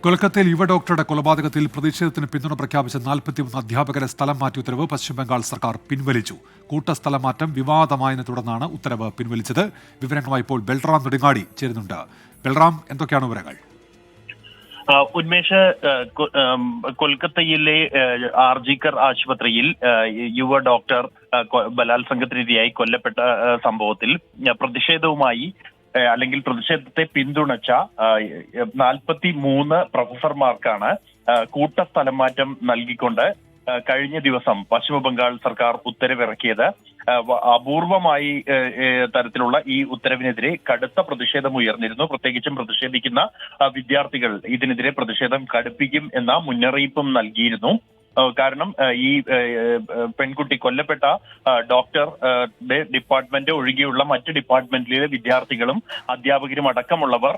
കൊൽക്കത്തയിൽ യുവ ഡോക്ടറുടെ കൊലപാതകത്തിൽ പ്രതിഷേധത്തിന് പിന്തുണ പ്രഖ്യാപിച്ച 41 അധ്യാപകരെ സ്ഥലം മാറ്റി ഉത്തരവ് പശ്ചിമബംഗാൾ സർക്കാർ പിൻവലിച്ചു. കൂട്ടസ്ഥലം മാറ്റം വിവാദമായതിനെ തുടർന്നാണ് ഉത്തരവ് പിൻവലിച്ചത്. വിവരങ്ങളുമായി ഇപ്പോൾ ബൽറാം നെടുങ്ങാടി ചേരുന്നുണ്ട്. ബൽറാം, എന്തൊക്കെയാണ് വിവരങ്ങൾ? ഉന്മേഷ്, കൊൽക്കത്തയിലെ ആർജിക്കർ ആശുപത്രിയിൽ യുവ ഡോക്ടർ ബലാത്സംഗത്തിനിരയായി കൊല്ലപ്പെട്ട സംഭവത്തിൽ പ്രതിഷേധവുമായി അല്ലെങ്കിൽ പ്രതിഷേധത്തെ പിന്തുണച്ച 43 പ്രൊഫസർമാർക്കാണ് കൂട്ടസ്ഥലം മാറ്റം നൽകിക്കൊണ്ട് കഴിഞ്ഞ ദിവസം പശ്ചിമ ബംഗാൾ സർക്കാർ ഉത്തരവിറക്കിയത്. അപൂർവമായി തരത്തിലുള്ള ഈ ഉത്തരവിനെതിരെ കടുത്ത പ്രതിഷേധം ഉയർന്നിരുന്നു. പ്രത്യേകിച്ചും പ്രതിഷേധിക്കുന്ന വിദ്യാർത്ഥികൾ ഇതിനെതിരെ പ്രതിഷേധം കടുപ്പിക്കും എന്ന മുന്നറിയിപ്പും നൽകിയിരുന്നു. കാരണം ഈ പെൺകുട്ടി കൊല്ലപ്പെട്ട ഡോക്ടറുടെ ഡിപ്പാർട്ട്മെന്റ് ഒഴികെയുള്ള മറ്റ് ഡിപ്പാർട്ട്മെന്റിലെ വിദ്യാർത്ഥികളും അധ്യാപകരും അടക്കമുള്ളവർ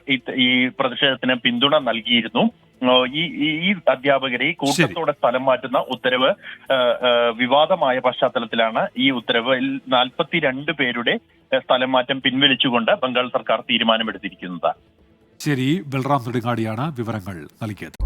ഈ പ്രതിഷേധത്തിന് പിന്തുണ നൽകിയിരുന്നു. ഈ അധ്യാപകരെ കൂട്ടത്തോടെ സ്ഥലം മാറ്റുന്ന ഉത്തരവ് വിവാദമായ പശ്ചാത്തലത്തിലാണ് ഈ ഉത്തരവിൽ 42 പേരുടെ സ്ഥലം മാറ്റം പിൻവലിച്ചുകൊണ്ട് ബംഗാൾ സർക്കാർ തീരുമാനമെടുത്തിരിക്കുന്നത്. ശരി, ബൽറാം നെടുങ്ങാടിയാണ് വിവരങ്ങൾ നൽകിയത്.